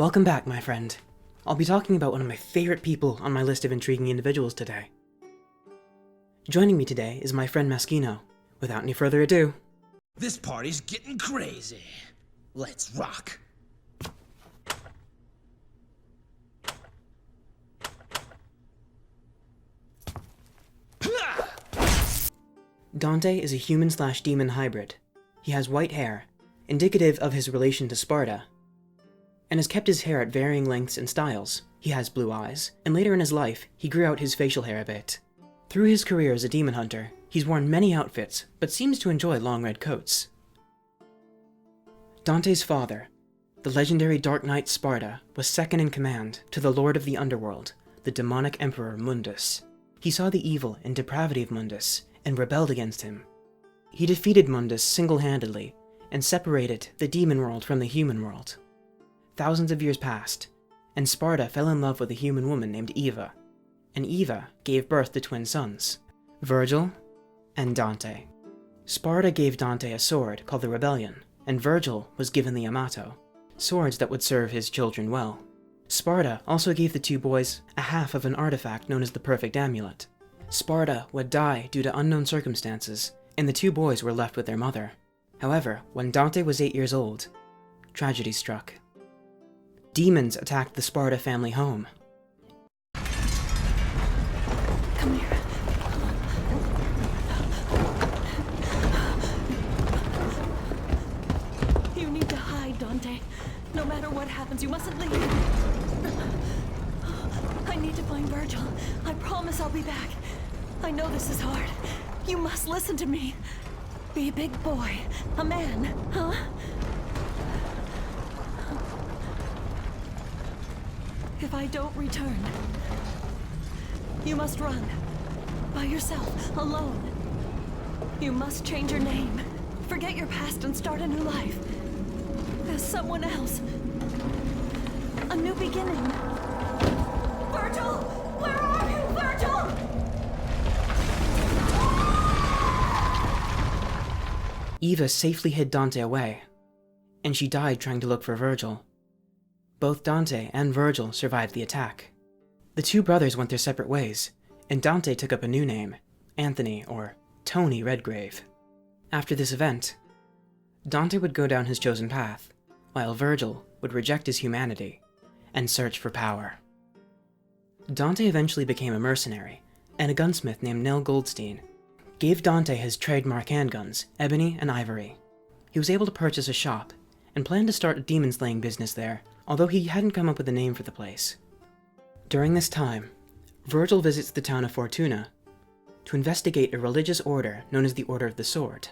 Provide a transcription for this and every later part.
Welcome back, my friend. I'll be talking about one of my favorite people on my list of intriguing individuals today. Joining me today is my friend Maskino. Without any further ado... This party's getting crazy. Let's rock. Dante is a human/demon hybrid. He has white hair, indicative of his relation to Sparta, and has kept his hair at varying lengths and styles. He has blue eyes, and later in his life, he grew out his facial hair a bit. Through his career as a demon hunter, he's worn many outfits, but seems to enjoy long red coats. Dante's father, the legendary Dark Knight Sparta, was second in command to the Lord of the Underworld, the demonic Emperor Mundus. He saw the evil and depravity of Mundus, and rebelled against him. He defeated Mundus single-handedly, and separated the demon world from the human world. Thousands of years passed, and Sparta fell in love with a human woman named Eva, and Eva gave birth to twin sons, Virgil and Dante. Sparta gave Dante a sword called the Rebellion, and Virgil was given the Amato, swords that would serve his children well. Sparta also gave the two boys a half of an artifact known as the Perfect Amulet. Sparta would die due to unknown circumstances, and the two boys were left with their mother. However, when Dante was 8 years old, tragedy struck. Demons attacked the Sparta family home. Come here. You need to hide, Dante. No matter what happens, you mustn't leave. I need to find Virgil. I promise I'll be back. I know this is hard. You must listen to me. Be a big boy. A man, huh? If I don't return, you must run. By yourself, alone. You must change your name. Forget your past and start a new life. As someone else. A new beginning. Virgil! Where are you, Virgil? Eva safely hid Dante away, and she died trying to look for Virgil. Both Dante and Virgil survived the attack. The two brothers went their separate ways, and Dante took up a new name, Anthony or Tony Redgrave. After this event, Dante would go down his chosen path, while Virgil would reject his humanity and search for power. Dante eventually became a mercenary, and a gunsmith named Nell Goldstein gave Dante his trademark handguns, ebony and ivory. He was able to purchase a shop and planned to start a demon-slaying business there, although he hadn't come up with a name for the place. During this time, Virgil visits the town of Fortuna to investigate a religious order known as the Order of the Sword.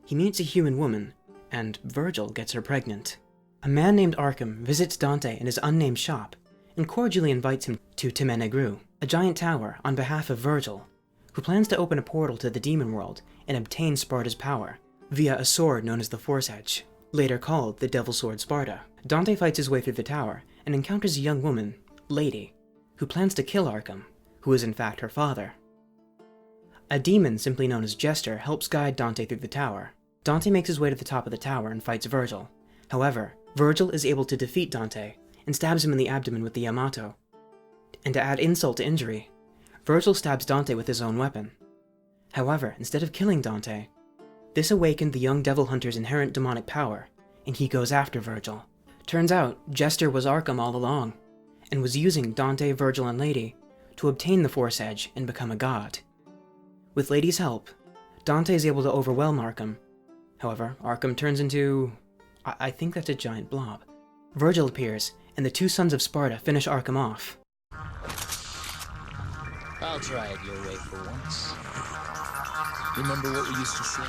He meets a human woman, and Virgil gets her pregnant. A man named Arkham visits Dante in his unnamed shop and cordially invites him to Temenegru, a giant tower, on behalf of Virgil, who plans to open a portal to the demon world and obtain Sparta's power via a sword known as the Force Edge, later called the Devil Sword Sparta. Dante fights his way through the tower and encounters a young woman, Lady, who plans to kill Arkham, who is in fact her father. A demon simply known as Jester helps guide Dante through the tower. Dante makes his way to the top of the tower and fights Virgil. However, Virgil is able to defeat Dante and stabs him in the abdomen with the Yamato. And to add insult to injury, Virgil stabs Dante with his own weapon. However, instead of killing Dante, this awakened the young devil hunter's inherent demonic power, and he goes after Virgil. Turns out, Jester was Arkham all along, and was using Dante, Virgil, and Lady to obtain the Force Edge and become a god. With Lady's help, Dante is able to overwhelm Arkham. However, Arkham turns into... I think that's a giant blob. Virgil appears, and the two sons of Sparta finish Arkham off. I'll try it your way for once. Remember what we used to say?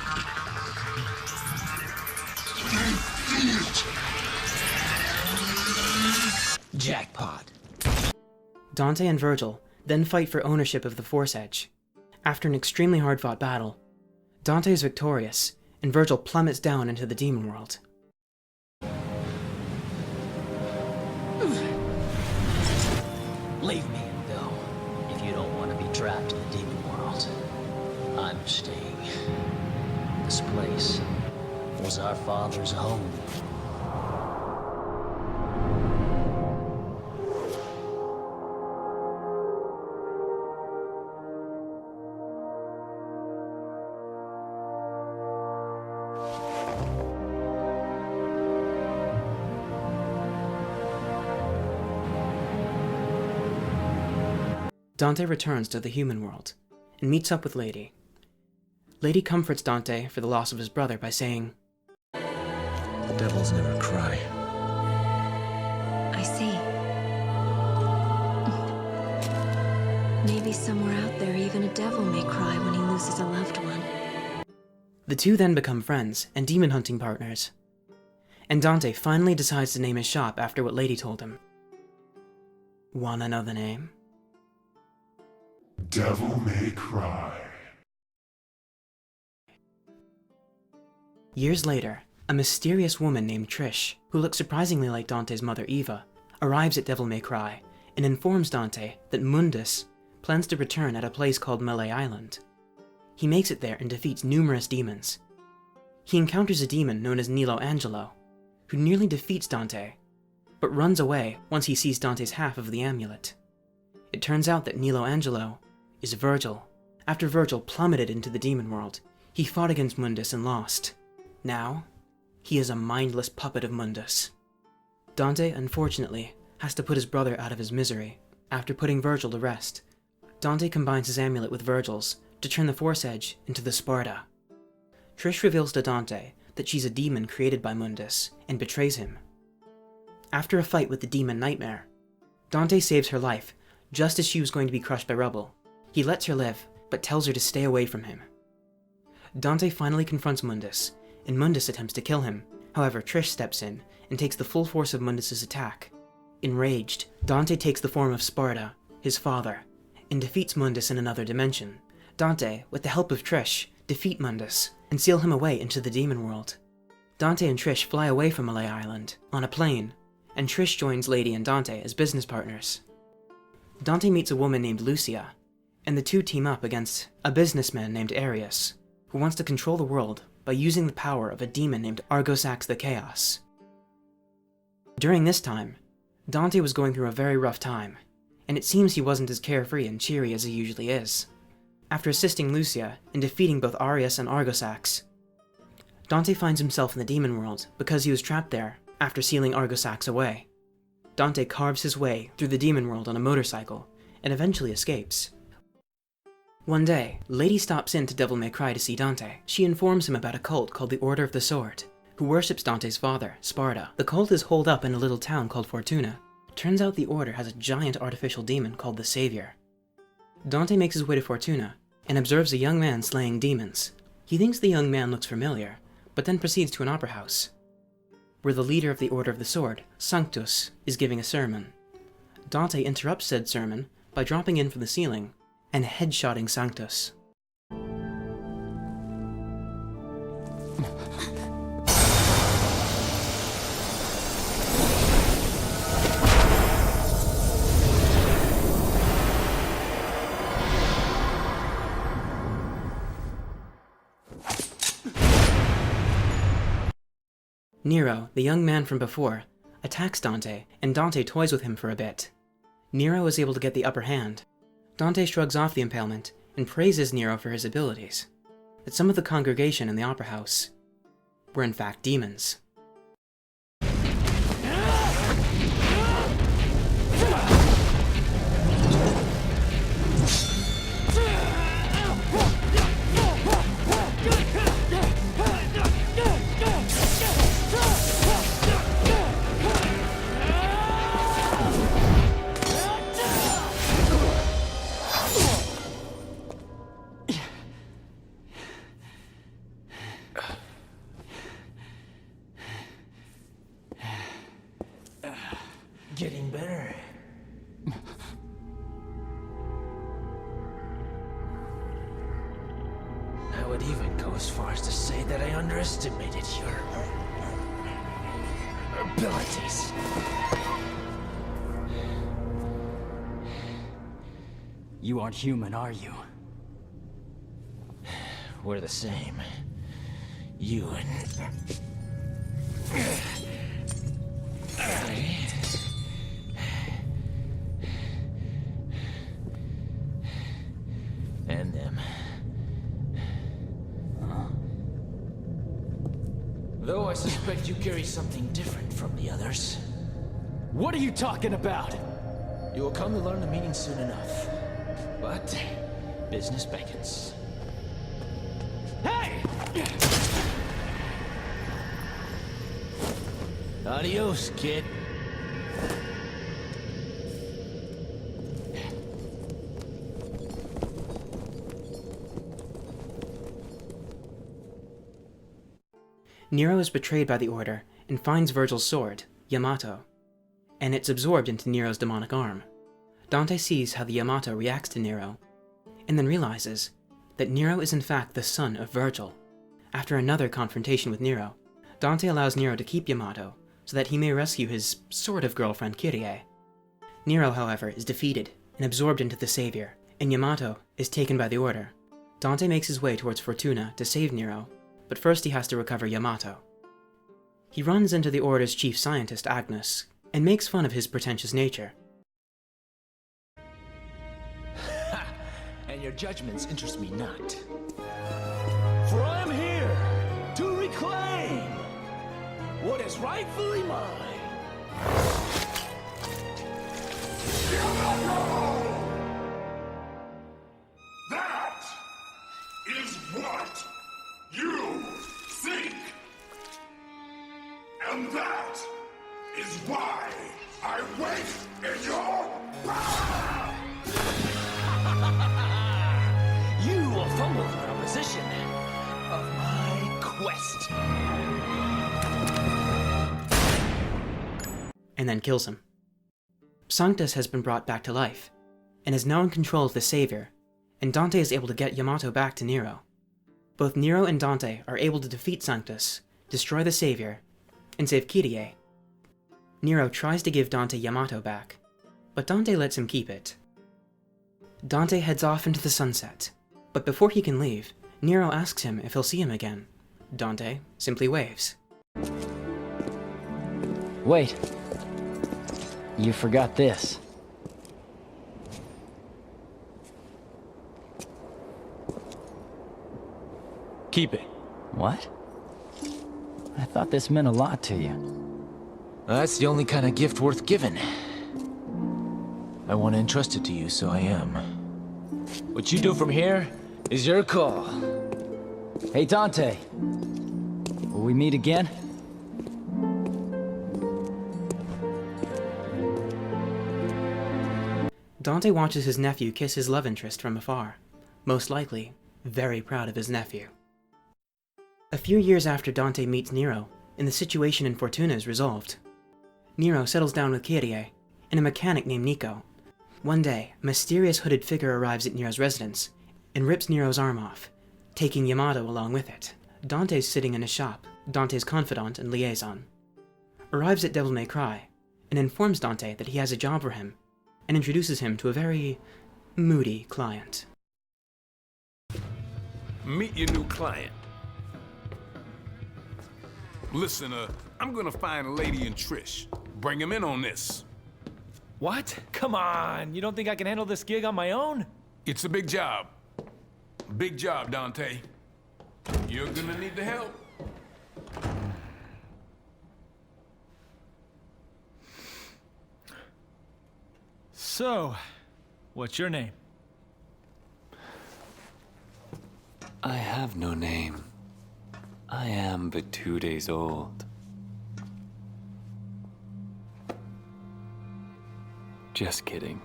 Jackpot. Dante and Virgil then fight for ownership of the Force Edge. After an extremely hard-fought battle, Dante is victorious, and Virgil plummets down into the demon world. Leave me and go, if you don't want to be trapped in the demon world. I'm staying. This place was our father's home. Dante returns to the human world and meets up with Lady. Lady comforts Dante for the loss of his brother by saying, The devils never cry. I see. Maybe somewhere out there, even a devil may cry when he loses a loved one. The two then become friends and demon hunting partners. And Dante finally decides to name his shop after what Lady told him. Wanna know the name? Devil May Cry. Years later, a mysterious woman named Trish, who looks surprisingly like Dante's mother Eva, arrives at Devil May Cry and informs Dante that Mundus plans to return at a place called Melee Island. He makes it there and defeats numerous demons. He encounters a demon known as Nilo Angelo, who nearly defeats Dante, but runs away once he sees Dante's half of the amulet. It turns out that Nilo Angelo is Virgil. After Virgil plummeted into the demon world, he fought against Mundus and lost. Now, he is a mindless puppet of Mundus. Dante, unfortunately, has to put his brother out of his misery. After putting Virgil to rest, Dante combines his amulet with Virgil's to turn the Force Edge into the Sparta. Trish reveals to Dante that she's a demon created by Mundus and betrays him. After a fight with the demon Nightmare, Dante saves her life just as she was going to be crushed by rubble. He lets her live, but tells her to stay away from him. Dante finally confronts Mundus, and Mundus attempts to kill him. However, Trish steps in and takes the full force of Mundus's attack. Enraged, Dante takes the form of Sparta, his father, and defeats Mundus in another dimension. Dante, with the help of Trish, defeat Mundus and seal him away into the demon world. Dante and Trish fly away from Melee Island on a plane, and Trish joins Lady and Dante as business partners. Dante meets a woman named Lucia, and the two team up against a businessman named Arius, who wants to control the world by using the power of a demon named Argosax the Chaos. During this time, Dante was going through a very rough time, and it seems he wasn't as carefree and cheery as he usually is. After assisting Lucia in defeating both Arius and Argosax, Dante finds himself in the demon world because he was trapped there after sealing Argosax away. Dante carves his way through the demon world on a motorcycle and eventually escapes. One day, Lady stops in to Devil May Cry to see Dante. She informs him about a cult called the Order of the Sword, who worships Dante's father, Sparta. The cult is holed up in a little town called Fortuna. Turns out the Order has a giant artificial demon called the Savior. Dante makes his way to Fortuna and observes a young man slaying demons. He thinks the young man looks familiar, but then proceeds to an opera house, where the leader of the Order of the Sword, Sanctus, is giving a sermon. Dante interrupts said sermon by dropping in from the ceiling and headshotting Sanctus. Nero, the young man from before, attacks Dante, and Dante toys with him for a bit. Nero is able to get the upper hand. Dante shrugs off the impalement and praises Nero for his abilities, that some of the congregation in the opera house were in fact demons. Getting better. I would even go as far as to say that I underestimated your abilities. You aren't human, are you? We're the same. You and I. And them. Though I suspect you carry something different from the others. What are you talking about? You will come to learn the meaning soon enough. But business beckons. Hey! Adios, kid. Nero is betrayed by the Order and finds Virgil's sword, Yamato, and it's absorbed into Nero's demonic arm. Dante sees how the Yamato reacts to Nero, and then realizes that Nero is in fact the son of Virgil. After another confrontation with Nero, Dante allows Nero to keep Yamato so that he may rescue his sort of girlfriend Kyrie. Nero, however, is defeated and absorbed into the Savior, and Yamato is taken by the Order. Dante makes his way towards Fortuna to save Nero, but first he has to recover Yamato. He runs into the Order's chief scientist, Agnes, and makes fun of his pretentious nature. And your judgments interest me not. For I am here to reclaim what is rightfully mine. That is what you think. And that is why I wait in your power! You will fumble the proposition of my quest. And then kills him. Sanctus has been brought back to life, and is now in control of the Savior, and Dante is able to get Yamato back to Nero. Both Nero and Dante are able to defeat Sanctus, destroy the Savior, and save Kyrie. Nero tries to give Dante Yamato back, but Dante lets him keep it. Dante heads off into the sunset, but before he can leave, Nero asks him if he'll see him again. Dante simply waves. Wait. You forgot this. Keep it. What? I thought this meant a lot to you. That's the only kind of gift worth giving. I want to entrust it to you, so I am. What you do from here is your call. Hey, Dante. Will we meet again? Dante watches his nephew kiss his love interest from afar, most likely very proud of his nephew. A few years after Dante meets Nero, and the situation in Fortuna is resolved, Nero settles down with Kyrie and a mechanic named Nico. One day, a mysterious hooded figure arrives at Nero's residence and rips Nero's arm off, taking Yamato along with it. Dante's sitting in his shop, Dante's confidant and liaison, arrives at Devil May Cry and informs Dante that he has a job for him, and introduces him to a very moody client. Meet your new client. Listen, I'm gonna find a lady and Trish. Bring him in on this. What? Come on, you don't think I can handle this gig on my own? It's a big job. Big job, Dante. You're gonna need the help. So, what's your name? I have no name. I am but 2 days old. Just kidding.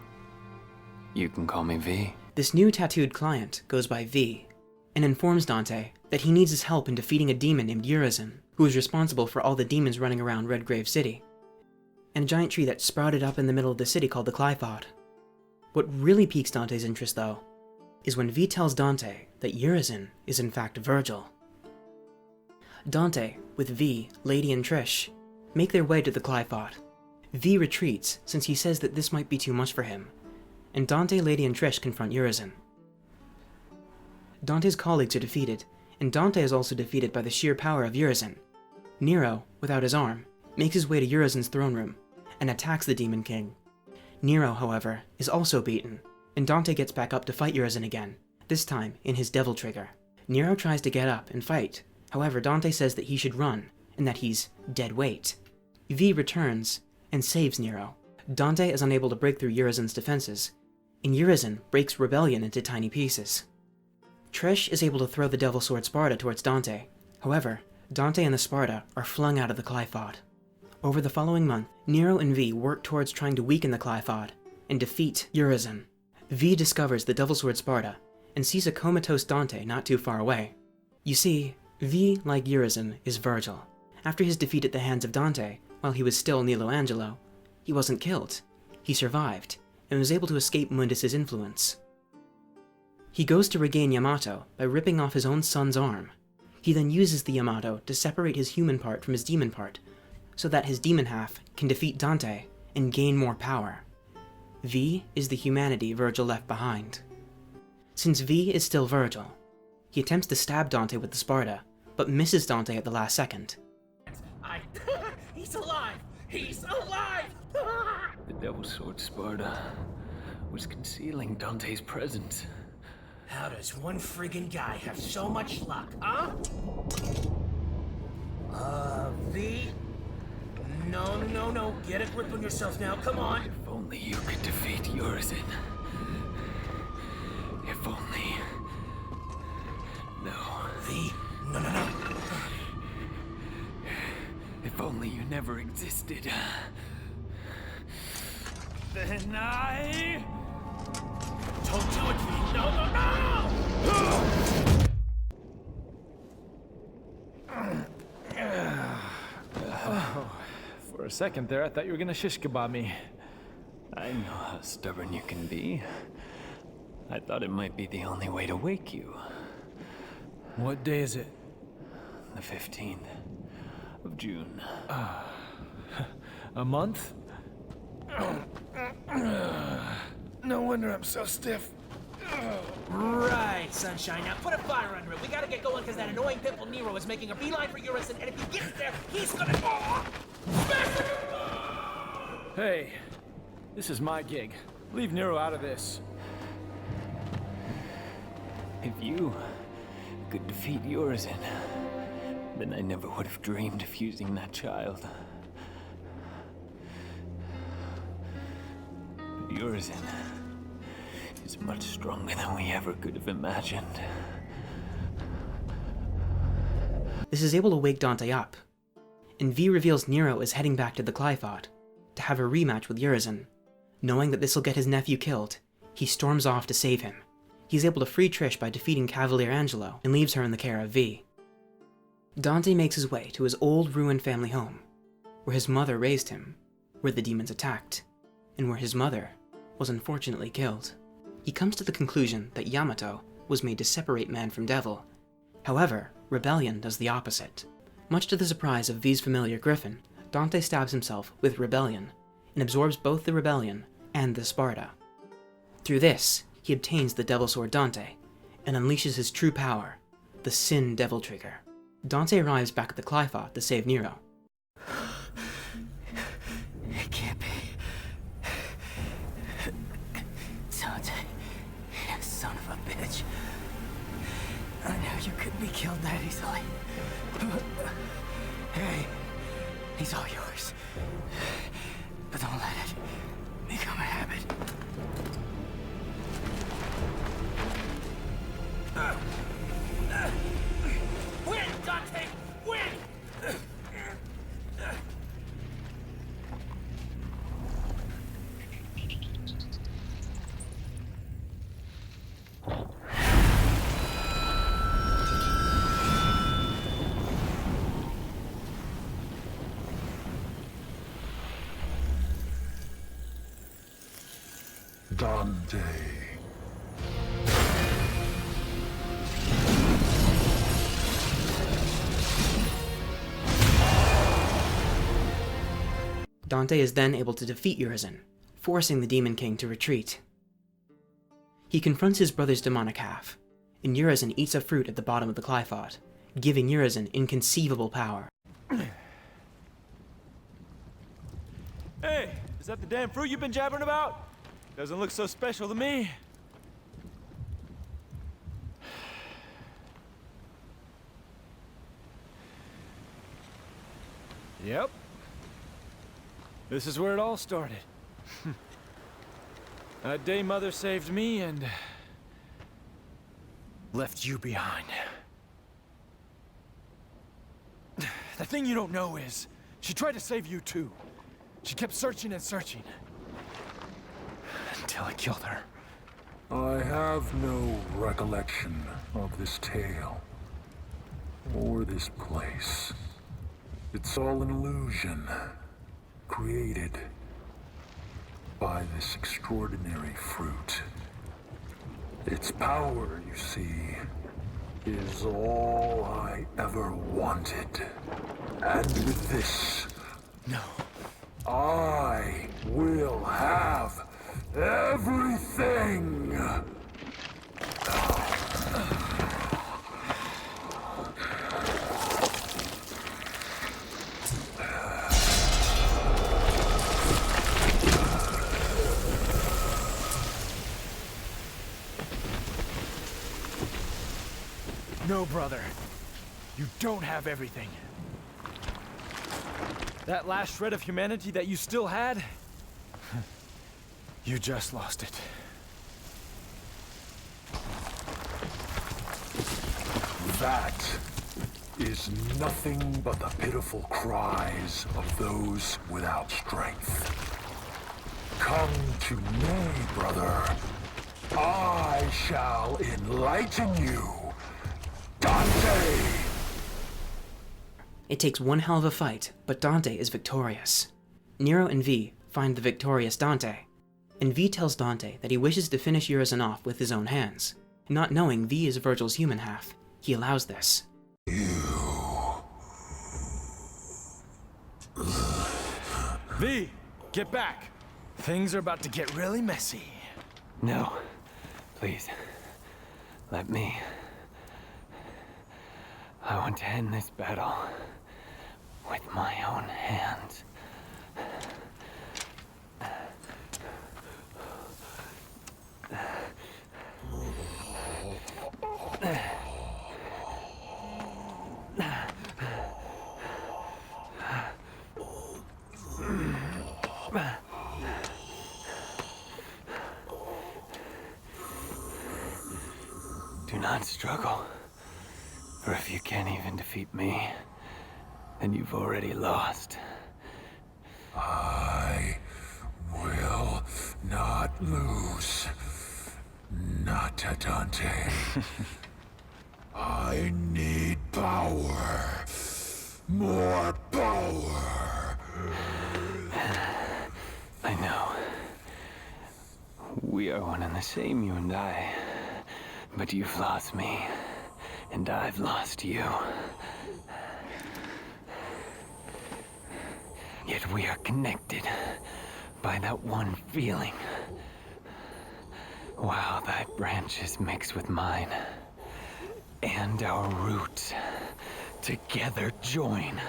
You can call me V. This new tattooed client goes by V, and informs Dante that he needs his help in defeating a demon named Urizen, who is responsible for all the demons running around Redgrave City, and a giant tree that sprouted up in the middle of the city called the Clyphod. What really piques Dante's interest, though, is when V tells Dante that Urizen is in fact Virgil. Dante, with V, Lady, and Trish, make their way to the Clyphod. V retreats since he says that this might be too much for him, and Dante, Lady, and Trish confront Urizen. Dante's colleagues are defeated, and Dante is also defeated by the sheer power of Urizen. Nero, without his arm, makes his way to Urizen's throne room, and attacks the Demon King. Nero, however, is also beaten, and Dante gets back up to fight Urizen again, this time in his Devil Trigger. Nero tries to get up and fight, however Dante says that he should run, and that he's dead weight. V returns, and saves Nero. Dante is unable to break through Urizen's defenses, and Urizen breaks Rebellion into tiny pieces. Trish is able to throw the Devil Sword Sparta towards Dante. However, Dante and the Sparta are flung out of the Qliphoth. Over the following month, Nero and V work towards trying to weaken the Qliphoth and defeat Urizen. V discovers the Devil Sword Sparta and sees a comatose Dante not too far away. You see, V, like Urizen, is Virgil. After his defeat at the hands of Dante, while he was still Nilo Angelo, he wasn't killed. He survived, and was able to escape Mundus's influence. He goes to regain Yamato by ripping off his own son's arm. He then uses the Yamato to separate his human part from his demon part, so that his demon half can defeat Dante and gain more power. V is the humanity Virgil left behind. Since V is still Virgil, he attempts to stab Dante with the Sparta, but misses Dante at the last second. He's alive! He's alive! The Devil Sword Sparta was concealing Dante's presence. How does one friggin' guy have so much luck, huh? V? No. Get a grip on yourself now, come on! If only you could defeat Urizen. If only... No. V? No. If only you never existed. Then I... Don't do it, V! No! For a second there, I thought you were gonna shish kebab me. I know how stubborn you can be. I thought it might be the only way to wake you. What day is it? The 15th of June. A month? No wonder I'm so stiff. Right, Sunshine. Now put a fire under it. We gotta get going because that annoying pimple Nero is making a beeline for Urizen, and if he gets there, he's gonna... Hey, this is my gig. Leave Nero out of this. If you could defeat Urizen, then I never would have dreamed of using that child. But Urizen is much stronger than we ever could have imagined. This is able to wake Dante up, and V reveals Nero is heading back to the Qliphoth to have a rematch with Urizen. Knowing that this will get his nephew killed, he storms off to save him. He's able to free Trish by defeating Cavalier Angelo and leaves her in the care of V. Dante makes his way to his old ruined family home, where his mother raised him, where the demons attacked, and where his mother was unfortunately killed. He comes to the conclusion that Yamato was made to separate man from devil. However, Rebellion does the opposite. Much to the surprise of V's familiar Griffin, Dante stabs himself with Rebellion and absorbs both the Rebellion and the Sparta. Through this, he obtains the Devil Sword Dante and unleashes his true power, the Sin Devil Trigger. Dante arrives back at the Qliphoth to save Nero. It can't be. Dante, you son of a bitch. I knew you couldn't be killed that easily. Hey, he's all yours. But don't let it become a habit. Win, Dante! Win! Dante. Dante is then able to defeat Urizen, forcing the Demon King to retreat. He confronts his brother's demonic half, and Urizen eats a fruit at the bottom of the Qliphoth, giving Urizen inconceivable power. Hey, is that the damn fruit you've been jabbering about? Doesn't look so special to me. Yep. This is where it all started. That day Mother saved me and left you behind. The thing you don't know is, she tried to save you too. She kept searching and searching. Until I killed her. I have no recollection of this tale. Or this place. It's all an illusion. Created by this extraordinary fruit. Its power, you see, is all I ever wanted. And with this, No. I will have everything! No, brother. You don't have everything. That last shred of humanity that you still had, you just lost it. That is nothing but the pitiful cries of those without strength. Come to me, brother. I shall enlighten you. Dante! It takes one hell of a fight, but Dante is victorious. Nero and V find the victorious Dante, and V tells Dante that he wishes to finish Urizen off with his own hands. Not knowing V is Virgil's human half, he allows this. V, get back! Things are about to get really messy. No. Please. Let me. I want to end this battle with my own hands. Do not struggle. For if you can't even defeat me, then you've already lost. I will not lose. Not to Dante. I need power. More power. I know. We are one and the same, you and I. But you've lost me, and I've lost you. Yet we are connected by that one feeling. While thy branches mix with mine, and our roots together join.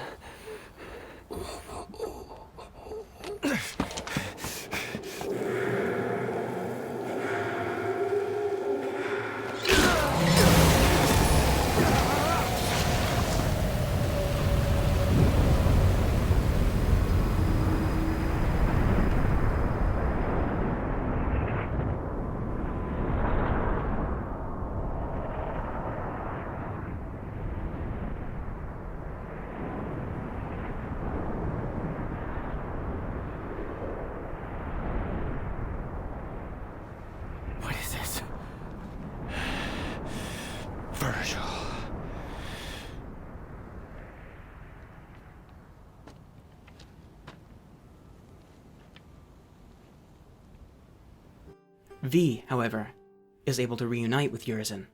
What is this? Virgil. V, however, is able to reunite with Urizen,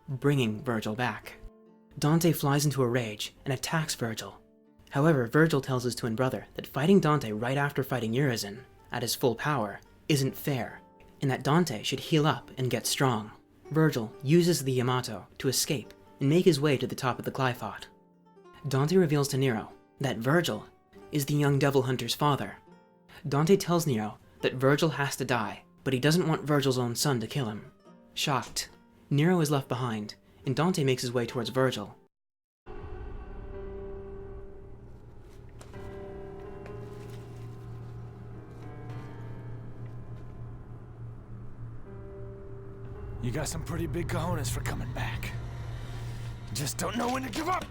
bringing Virgil back. Dante flies into a rage and attacks Virgil. However, Virgil tells his twin brother that fighting Dante right after fighting Urizen, at his full power, isn't fair, and that Dante should heal up and get strong. Virgil uses the Yamato to escape and make his way to the top of the Glyphot. Dante reveals to Nero that Virgil is the young devil hunter's father. Dante tells Nero that Virgil has to die, but he doesn't want Virgil's own son to kill him. Shocked, Nero is left behind, and Dante makes his way towards Virgil. You got some pretty big cojones for coming back. Just don't know when to give up!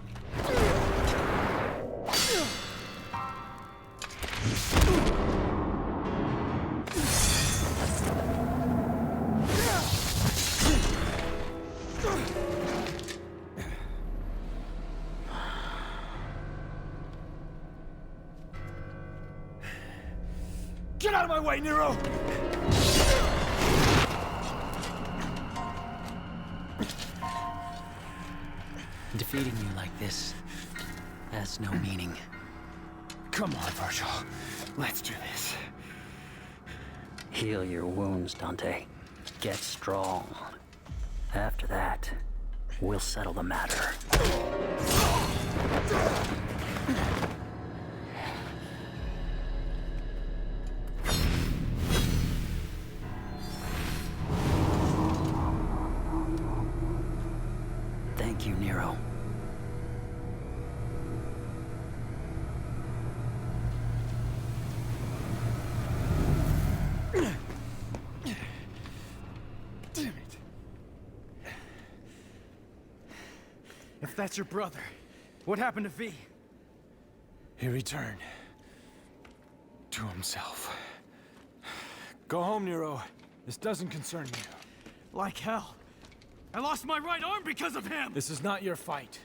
Get out of my way, Nero! Defeating you like this has no meaning. Come on, Virgil. Let's do this. Heal your wounds, Dante. Get strong. After that, we'll settle the matter. Thank you, Nero. Damn it. If that's your brother, what happened to V? He returned to himself. Go home, Nero. This doesn't concern you. Like hell. I lost my right arm because of him! This is not your fight.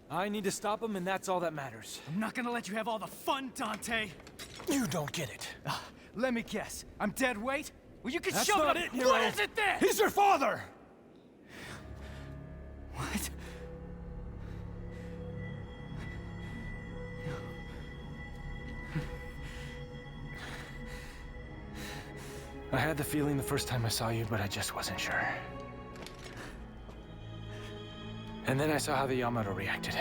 I need to stop him, and that's all that matters. I'm not gonna let you have all the fun, Dante! You don't get it. Let me guess. I'm dead weight? Well, you can That's shove not it! it, Nero. What is it then? He's your father! What? I had the feeling the first time I saw you, but I just wasn't sure. And then I saw how the Yamato reacted.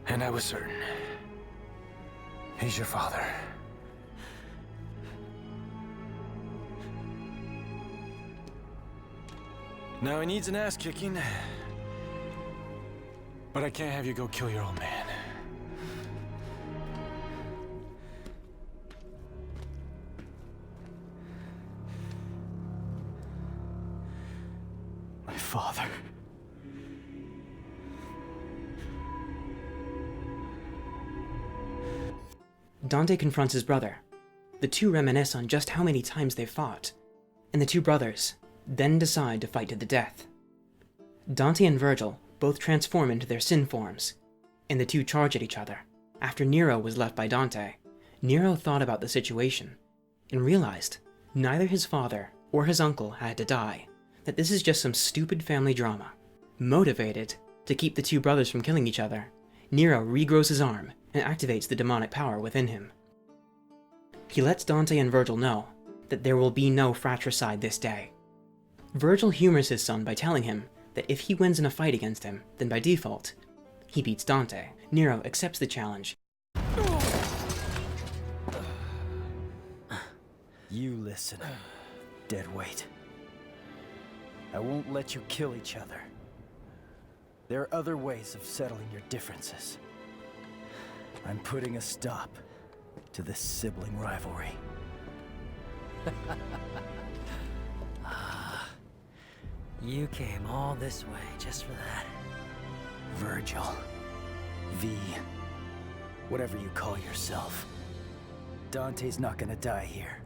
And I was certain. He's your father. Now he needs an ass kicking. But I can't have you go kill your old man. My father. Dante confronts his brother. The two reminisce on just how many times they've fought, and the two brothers then decide to fight to the death. Dante and Virgil both transform into their sin forms, and the two charge at each other. After Nero was left by Dante, Nero thought about the situation and realized neither his father or his uncle had to die, that this is just some stupid family drama. Motivated to keep the two brothers from killing each other, Nero regrows his arm and activates the demonic power within him. He lets Dante and Virgil know that there will be no fratricide this day. Virgil humors his son by telling him that if he wins in a fight against him, then by default, he beats Dante. Nero accepts the challenge. You listen, deadweight. I won't let you kill each other. There are other ways of settling your differences. I'm putting a stop to this sibling rivalry. You came all this way just for that. Virgil. V. Whatever you call yourself. Dante's not gonna die here.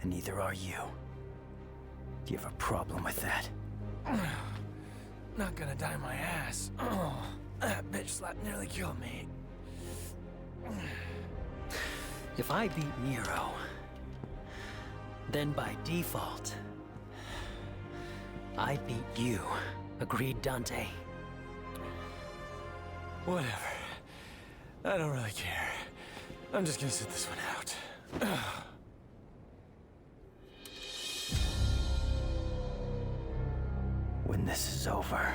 And neither are you. Do you have a problem with that? Not gonna die my ass. Oh, that bitch slap nearly killed me. If I beat Nero, then by default, I beat you. Agreed, Dante? Whatever. I don't really care. I'm just gonna sit this one out. When this is over,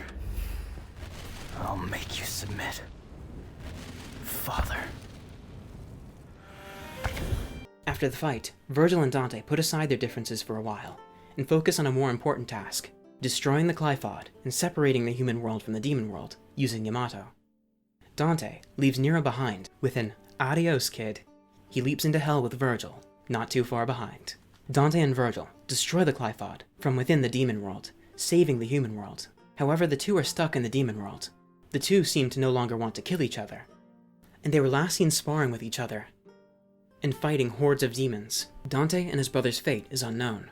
I'll make you submit. Father. After the fight, Virgil and Dante put aside their differences for a while and focus on a more important task, destroying the Qliphoth and separating the human world from the demon world using Yamato. Dante leaves Nero behind with an "Adios, kid." He leaps into hell with Virgil, not too far behind. Dante and Virgil destroy the Qliphoth from within the demon world, saving the human world. However, the two are stuck in the demon world. The two seem to no longer want to kill each other, and they were last seen sparring with each other and fighting hordes of demons. Dante and his brother's fate is unknown.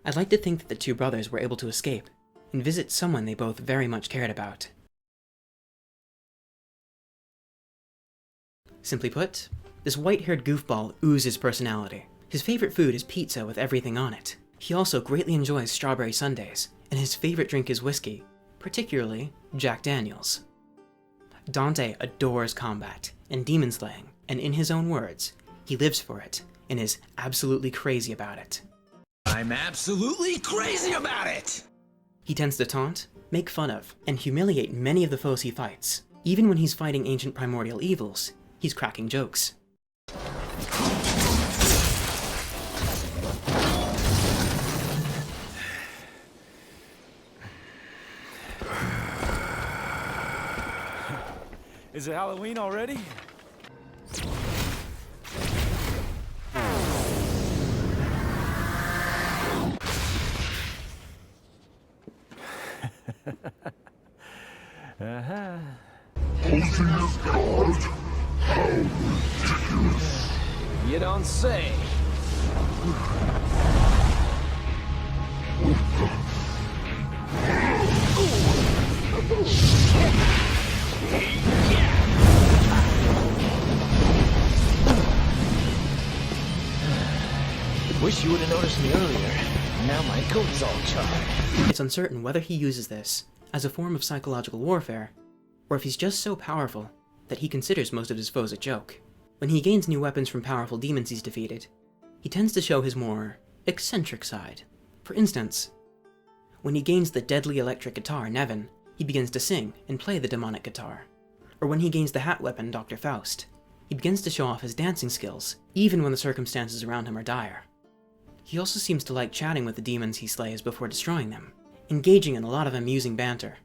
I'd like to think that the two brothers were able to escape and visit someone they both very much cared about. Simply put, this white-haired goofball oozes personality. His favorite food is pizza with everything on it. He also greatly enjoys strawberry sundaes, and his favorite drink is whiskey, particularly Jack Daniels. Dante adores combat and demon slaying, and in his own words, he lives for it and is absolutely crazy about it. I'm absolutely crazy about it! He tends to taunt, make fun of, and humiliate many of the foes he fights. Even when he's fighting ancient primordial evils, he's cracking jokes. Is it Halloween already? Posing as God? How ridiculous! You don't say. Wish you would have noticed me earlier. Now my coat's all charred. It's uncertain whether he uses this as a form of psychological warfare, or if he's just so powerful that he considers most of his foes a joke. When he gains new weapons from powerful demons he's defeated, he tends to show his more eccentric side. For instance, when he gains the deadly electric guitar Nevin, he begins to sing and play the demonic guitar. Or when he gains the hat weapon Dr. Faust, he begins to show off his dancing skills, even when the circumstances around him are dire. He also seems to like chatting with the demons he slays before destroying them, engaging in a lot of amusing banter.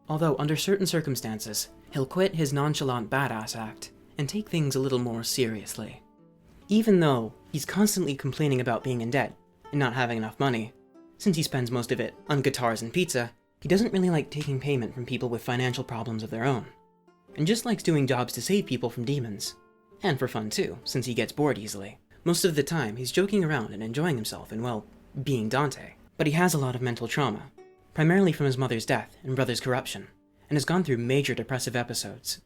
Although under certain circumstances, he'll quit his nonchalant badass act and take things a little more seriously. Even though he's constantly complaining about being in debt and not having enough money, since he spends most of it on guitars and pizza, he doesn't really like taking payment from people with financial problems of their own, and just likes doing jobs to save people from demons. And for fun too, since he gets bored easily. Most of the time, he's joking around and enjoying himself and, well, being Dante. But he has a lot of mental trauma, primarily from his mother's death and brother's corruption, and has gone through major depressive episodes.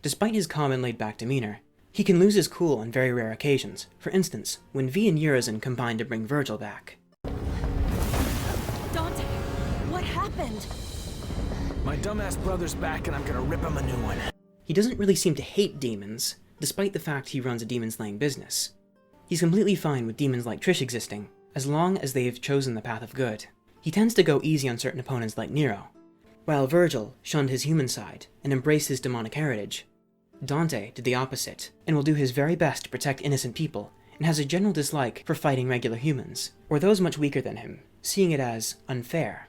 Despite his calm and laid-back demeanor, he can lose his cool on very rare occasions. For instance, when V and Urizen combine to bring Virgil back. Dante, what happened? My dumbass brother's back and I'm gonna rip him a new one. He doesn't really seem to hate demons, despite the fact he runs a demon-slaying business. He's completely fine with demons like Trish existing, as long as they've chosen the path of good. He tends to go easy on certain opponents like Nero, while Virgil shunned his human side and embraced his demonic heritage. Dante did the opposite, and will do his very best to protect innocent people, and has a general dislike for fighting regular humans, or those much weaker than him, seeing it as unfair.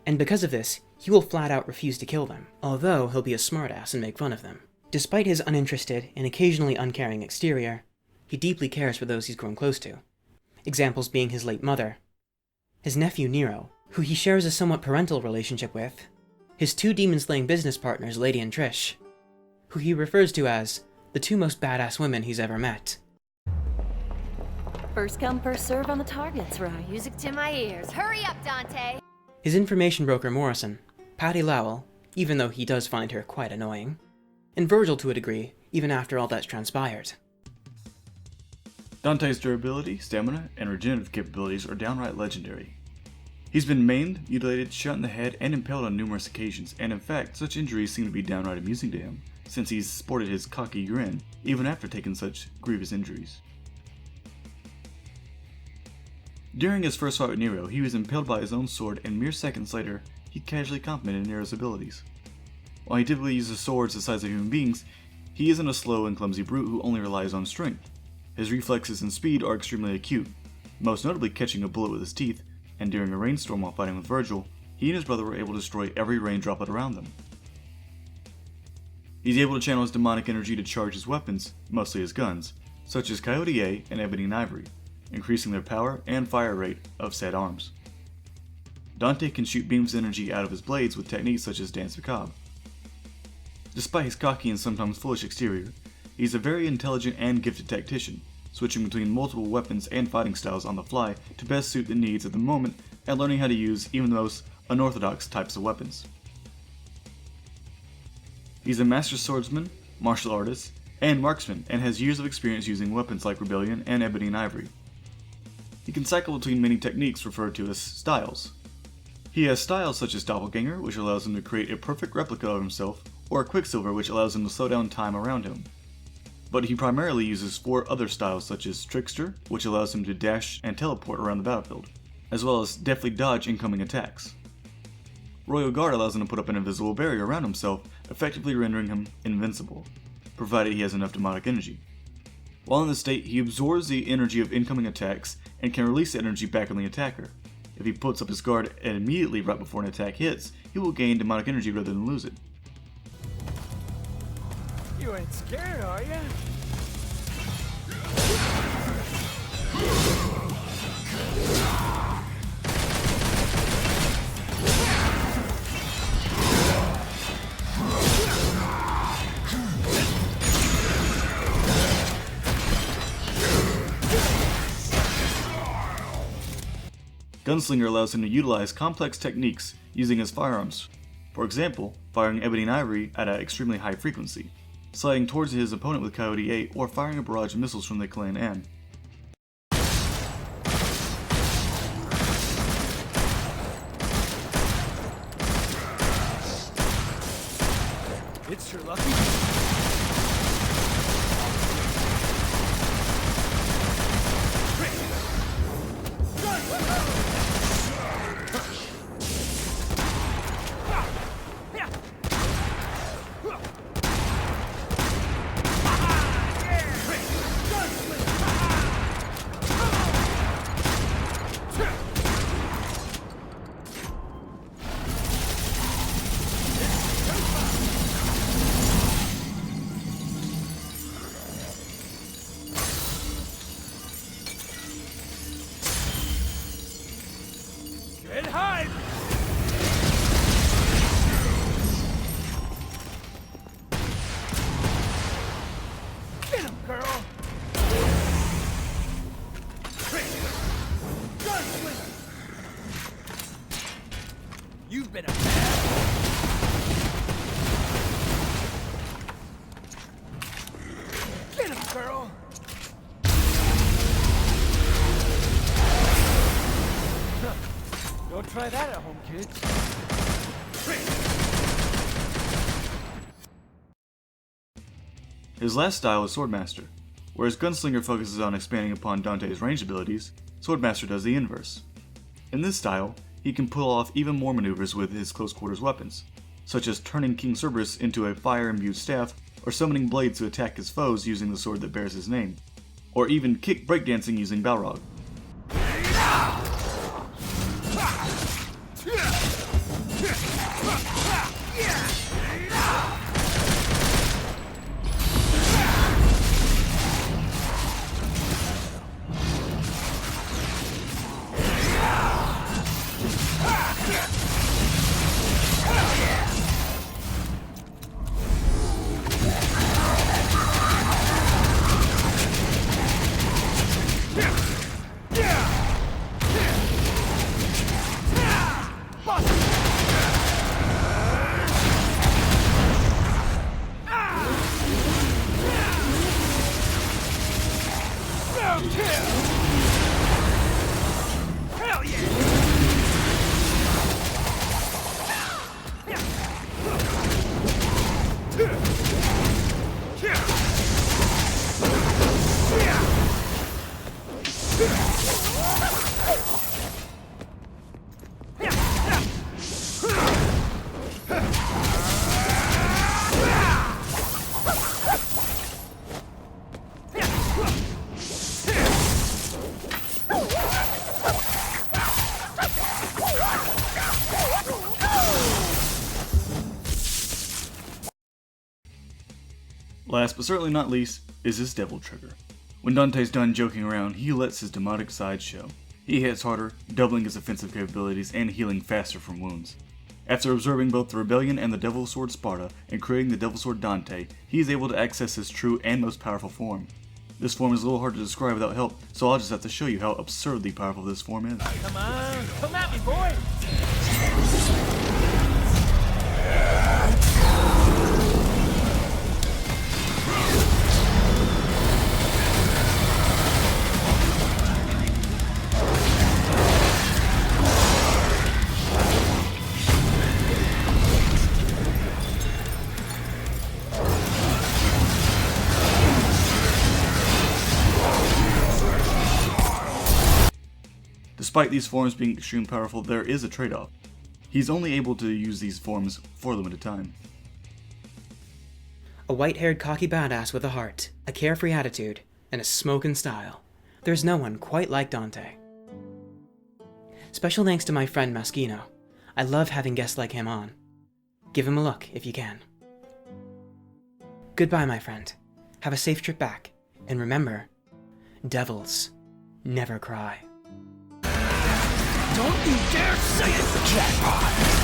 And because of this, he will flat out refuse to kill them, although he'll be a smartass and make fun of them. Despite his uninterested and occasionally uncaring exterior, he deeply cares for those he's grown close to. Examples being his late mother, his nephew Nero, who he shares a somewhat parental relationship with, his two demon-slaying business partners, Lady and Trish, who he refers to as the two most badass women he's ever met. First come, first serve on the targets, right? Music to my ears. Hurry up, Dante! His information broker Morrison, Patty Lowell, even though he does find her quite annoying, and Virgil to a degree, even after all that's transpired. Dante's durability, stamina, and regenerative capabilities are downright legendary. He's been maimed, mutilated, shot in the head, and impaled on numerous occasions, and in fact, such injuries seem to be downright amusing to him, since he's sported his cocky grin, even after taking such grievous injuries. During his first fight with Nero, he was impaled by his own sword, and mere seconds later, he casually complimented Nero's abilities. While he typically uses swords the size of human beings, he isn't a slow and clumsy brute who only relies on strength. His reflexes and speed are extremely acute, most notably catching a bullet with his teeth, and during a rainstorm while fighting with Virgil, he and his brother were able to destroy every rain droplet around them. He's able to channel his demonic energy to charge his weapons, mostly his guns, such as Coyote A and Ebony and Ivory, increasing their power and fire rate of said arms. Dante can shoot beams of energy out of his blades with techniques such as Dance Macabre. Despite his cocky and sometimes foolish exterior, he's a very intelligent and gifted tactician, switching between multiple weapons and fighting styles on the fly to best suit the needs of the moment and learning how to use even the most unorthodox types of weapons. He's a master swordsman, martial artist, and marksman, and has years of experience using weapons like Rebellion and Ebony and Ivory. He can cycle between many techniques referred to as styles. He has styles such as Doppelganger, which allows him to create a perfect replica of himself, or Quicksilver, which allows him to slow down time around him. But he primarily uses 4 other styles such as Trickster, which allows him to dash and teleport around the battlefield, as well as deftly dodge incoming attacks. Royal Guard allows him to put up an invisible barrier around himself, effectively rendering him invincible, provided he has enough demonic energy. While in this state, he absorbs the energy of incoming attacks and can release the energy back on the attacker. If he puts up his guard and immediately right before an attack hits, he will gain demonic energy rather than lose it. You ain't scared, are ya? Gunslinger allows him to utilize complex techniques using his firearms. For example, firing Ebony and Ivory at an extremely high frequency, sliding towards his opponent with Coyote 8, or firing a barrage of missiles from the Clan N. It's your lucky. Get high! Get him, girl! Gunslinger! You've been a Get him, girl! Don't try that at home, kids. His last style is Swordmaster. Whereas Gunslinger focuses on expanding upon Dante's ranged abilities, Swordmaster does the inverse. In this style, he can pull off even more maneuvers with his close quarters weapons, such as turning King Cerberus into a fire-imbued staff, or summoning blades to attack his foes using the sword that bears his name, or even kick breakdancing using Balrog. Last but certainly not least is his Devil Trigger, When Dante's done joking around, he lets his demonic side show. He hits harder, doubling his offensive capabilities and healing faster from wounds. After absorbing both the Rebellion and the Devil Sword Sparta and creating the Devil Sword Dante, he is able to access his true and most powerful form. This form is a little hard to describe without help, so I'll just have to show you how absurdly powerful this form is. Come on, come at me, boy! Despite these forms being extremely powerful, there is a trade-off. He's only able to use these forms for a limited time. A white-haired cocky badass with a heart, a carefree attitude, and a smokin' style. There's no one quite like Dante. Special thanks to my friend Maskino. I love having guests like him on. Give him a look if you can. Goodbye, my friend. Have a safe trip back. And remember, devils never cry. Don't you dare say it! Jackpot!